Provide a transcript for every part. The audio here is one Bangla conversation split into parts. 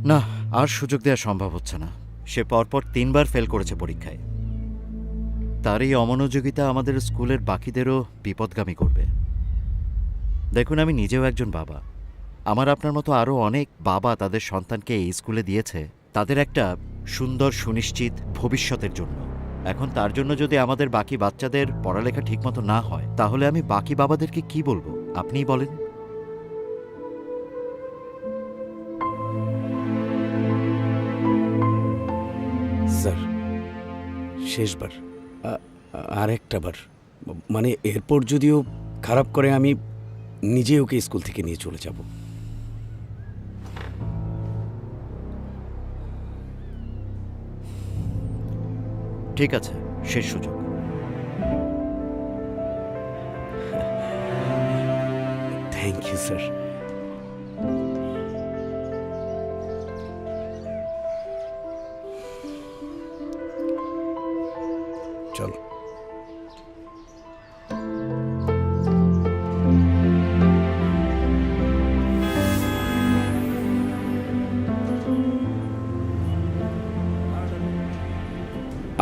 না, আর সুযোগ দেওয়া সম্ভব হচ্ছে না। সে পরপর 3বার ফেল করেছে পরীক্ষায়। তার এই অমনোযোগিতা আমাদের স্কুলের বাকিদেরও বিপদগামী করবে। দেখুন, আমি নিজেও একজন বাবা। আমার আপনার মতো আরও অনেক বাবা তাদের সন্তানকে এই স্কুলে দিয়েছে তাদের একটা সুন্দর সুনিশ্চিত ভবিষ্যতের জন্য। এখন তার জন্য যদি আমাদের বাকি বাচ্চাদের পড়ালেখা ঠিকমতো না হয়, তাহলে আমি বাকি বাবাদেরকে কি বলবো আপনিই বলেন। স্যার, শেষবার, আর একটা বার, মানে এরপর যদিও খারাপ করে আমি নিজে ওকে স্কুল থেকে নিয়ে চলে যাব। ঠিক আছে, শেষ সুযোগ। Thank you sir. চল।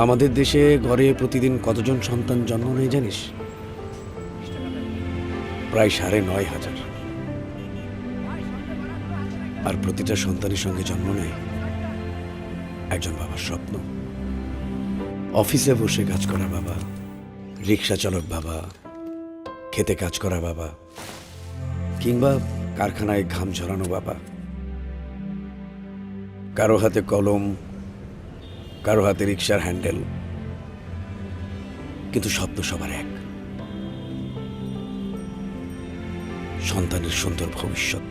আমাদের দেশে গড়ে প্রতিদিন কতজন সন্তান জন্ম নেয় জানিস? প্রায় ৯,৫০০। আর প্রতিটা সন্তানের সঙ্গে জন্ম নেয় একজন বাবার স্বপ্ন। অফিসে বসে কাজ করা বাবা, রিক্সা চালক বাবা, খেতে কাজ করা বাবা, কিংবা কারখানায় ঘাম ঝরানো বাবা। কারো হাতে কলম, কারো হাতে রিক্সার হ্যান্ডেল, কিন্তু স্বপ্ন সবার এক, সন্তানের সুন্দর ভবিষ্যৎ।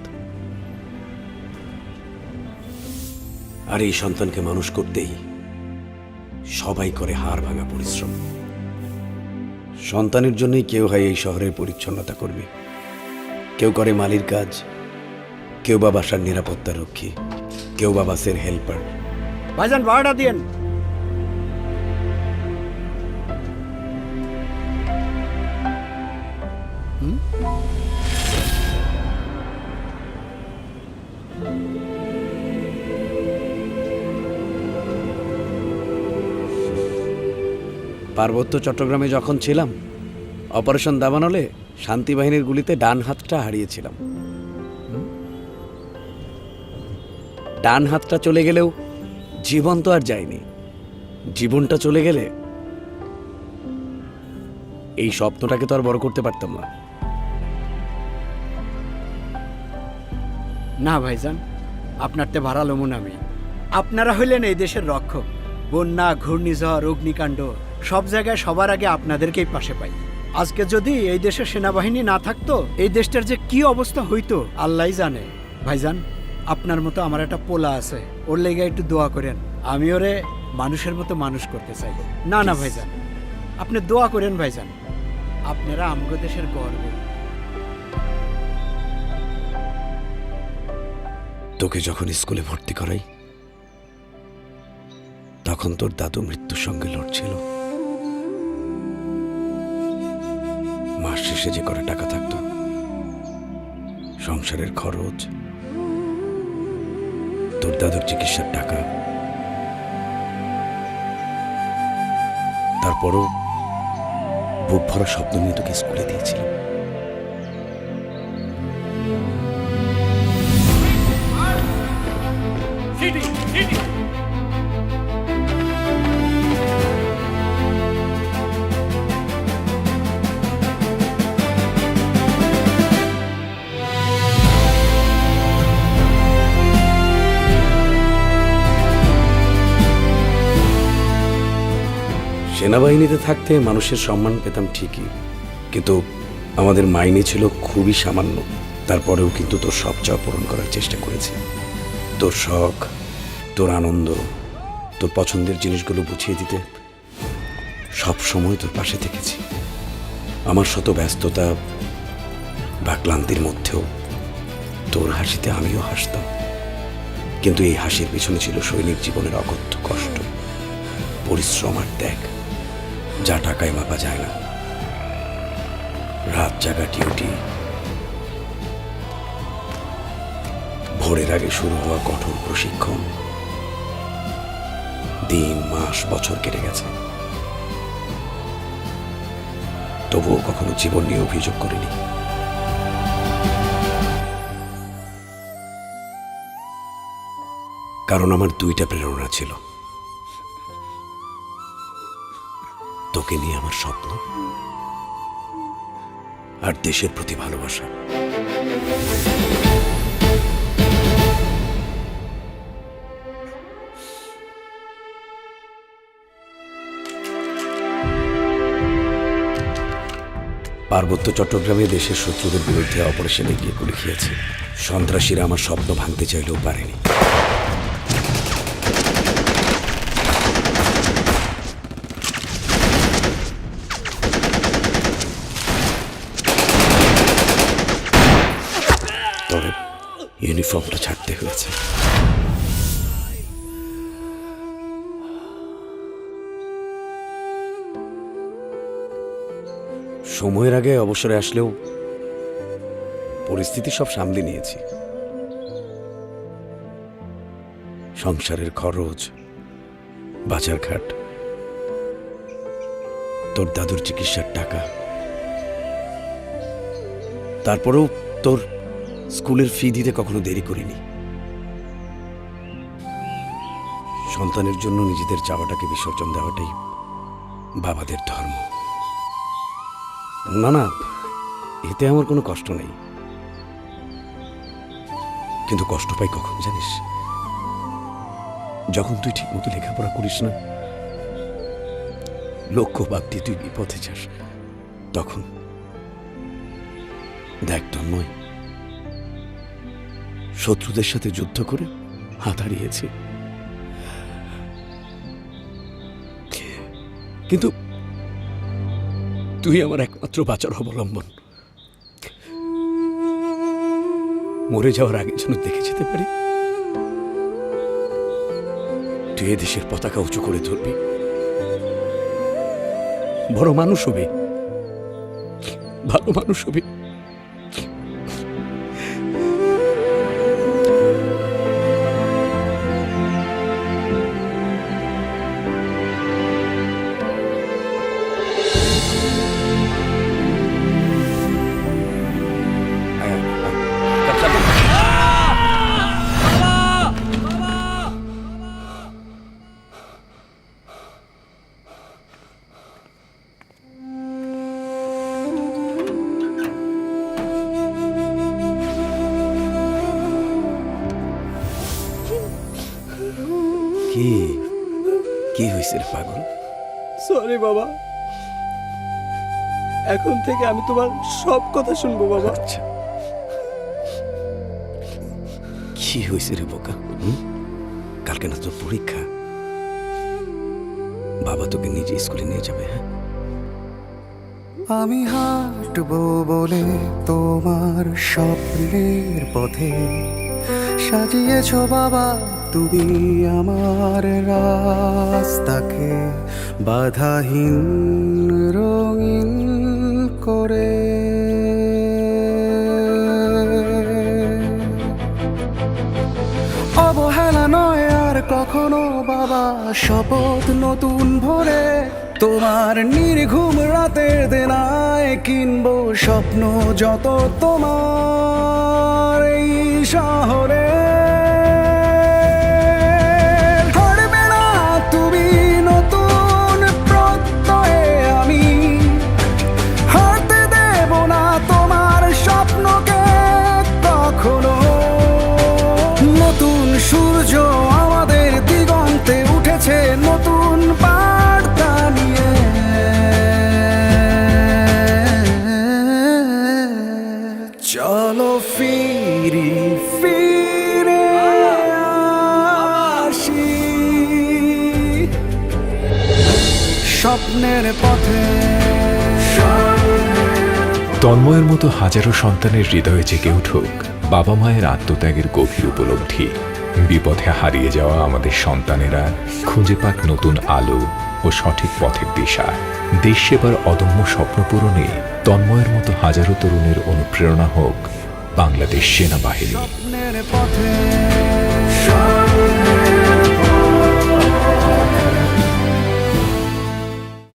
আর এই সন্তানকে মানুষ করতেই সবাই করে হাড় ভাঙা পরিশ্রম। সন্তানের জন্যই কেউ হয় এই শহরের পরিচ্ছন্নতা কর্মী, কেউ করে মালির কাজ, কেউ বা বাসার নিরাপত্তা রক্ষী, কেউ বা বাসের হেল্পার। ভাইজান ভাড়াটা দিয়েন। পার্বত্য চট্টগ্রামে যখন ছিলাম, অপারেশন দাবানলে শান্তি বাহিনীর গুলিতে ডান হাতটা হারিয়েছিলাম। ডান হাতটা চলে গেলেও জীবন তো আর যায়নি। জীবনটা চলে গেলে এই স্বপ্নটাকে তো আর বড় করতে পারতাম না। না ভাইজান, আপনার তে ভাড়া লমুন আমি। আপনারা হইলেন এই দেশের রক্ষক। বন্যা, ঘূর্ণিঝড়, অগ্নিকাণ্ড সব জায়গায় সবার আগে আপনাদেরকেই পাশে পাই। আজকে যদি এই দেশের সেনাবাহিনী না থাকতো, এই দেশটার যে কি অবস্থা হইতো আল্লাহই জানে। ভাইজান, আপনার মতো আমার একটা পোলা আছে, ওর লেগে একটু দোয়া করেন। আমি ওরে মানুষের মতো মানুষ করতে চাই। না না ভাইজান, আপনি দোয়া করেন ভাইজান। আপনারা আমগো দেশের গর্ব। তোকে যখন স্কুলে ভর্তি করাই, তখন তোর দাদু মৃত্যুর সঙ্গে লড়ছিল। মাস শেষে যে করে টাকা থাকতো, সংসারের খরচ, তোর দাদুর চিকিৎসার টাকা, তারপরও বুক ভরা স্বপ্ন নিয়ে তোকে স্কুলে দিয়েছিলাম। সেনাবাহিনীতে থাকতে মানুষের সম্মান পেতাম ঠিকই, কিন্তু আমাদের মাইনে ছিল খুবই সামান্য। তারপরেও কিন্তু তোর সব চাওয়া পূরণ করার চেষ্টা করেছি। তোর শখ, তোর আনন্দ, তোর পছন্দের জিনিসগুলো বুঝিয়ে দিতে সব সময় তোর পাশে থেকেছি। আমার শত ব্যস্ততা বা ক্লান্তির মধ্যেও তোর হাসিতে আমিও হাসতাম। কিন্তু এই হাসির পিছনে ছিল সৈনিক জীবনের অকথ্য কষ্ট, পরিশ্রম আর ত্যাগ, যা টাকায় মাপা যায় না। রাত জাগা ডিউটি, ভোরের আগে শুরু হওয়া কঠোর প্রশিক্ষণ, দিন মাস বছর কেটে গেছে, তবুও কখনো জীবন নিয়ে অভিযোগ করিনি। কারণ আমার দুইটা প্রেরণা ছিল, তোকে নিয়ে আমার স্বপ্ন আর দেশের প্রতি ভালোবাসা। পার্বত্য চট্টগ্রামে দেশের শত্রুদের বিরুদ্ধে অপারেশনে গিয়ে গুলি খেয়েছে। সন্ত্রাসীরা আমার স্বপ্ন ভাঙতে চাইলেও পারেনি। তবে ইউনিফর্মটা ছাড়তে হয়েছে। সময়ের আগে অবসরে আসলেও পরিস্থিতি সব সামলে নিয়েছি। সংসারের খরচ, বাজারঘাট, তোর দাদুর চিকিৎসার টাকা, তারপরেও তোর স্কুলের ফি দিতে কখনো দেরি করিনি। সন্তানের জন্য নিজেদের চাওয়াটাকে বিসর্জন দেওয়াটাই বাবাদের ধর্ম। না না, এতে আমার কোনো কষ্ট নেই, কিন্তু কষ্ট পাই কখন জানিস? যখন তুই ঠিক মতো লেখাপড়া করিস না, লক্ষ্য বাদ দিয়ে তুই বিপথে যাস, তখন দেখ তন্ময়, শত্রুদের সাথে যুদ্ধ করে হাত হারিয়েছে, কিন্তু তুই আমার একমাত্র বাঁচার অবলম্বন। মরে যাওয়ার আগে যেন দেখে যেতে পারি তুই এ দেশের পতাকা উঁচু করে ধরবি, বড় মানুষ হবি, ভালো মানুষ হবি। কি কি হয়েছে রে পাগল? সরি বাবা, এখন থেকে আমি তোমার সব কথা শুনবো বাবা। আচ্ছা, কি হয়েছে রে বোকা? কালকে না তোর পরীক্ষা, বাবা তোকে নিজে স্কুলে নিয়ে যাবে। হ্যাঁ, আমি হাঁটবো বলে তোমার স্বপ্নের পথে সাজিয়েছো বাবা তুমি আমার রাস্তাকে বাধাহীন রঙিন করে। অবহেলা নয় আর কখনো বাবা, শপথ নতুন ভরে তোমার নির্ঘুম রাতের দেনায় কিনবো স্বপ্ন যত তোমার এই শহরে। হারবে না তুমি নতুন প্রত্যয়ে, আমি হারতে দেব না তোমার স্বপ্নকে কখনো। নতুন সূর্য আমাদের দিগন্তে উঠেছে নতুন বার্তা নিয়ে। চলো ফিরি ফিরে আসি স্বপ্নের পথে। তন্ময়ের মতো হাজারো সন্তানের হৃদয়ে জেগে উঠুক বাবা মায়ের আত্মত্যাগের গভীর উপলব্ধি। বিপথে হারিয়ে যাওয়া আমাদের সন্তানেরা খুঁজে পাক নতুন আলো ও সঠিক পথের দিশা। দেশ সেবার অদম্য স্বপ্ন পূরণে তন্ময়ের মতো হাজারো তরুণের অনুপ্রেরণা হোক বাংলাদেশ সেনাবাহিনী। স্বপ্নের পথে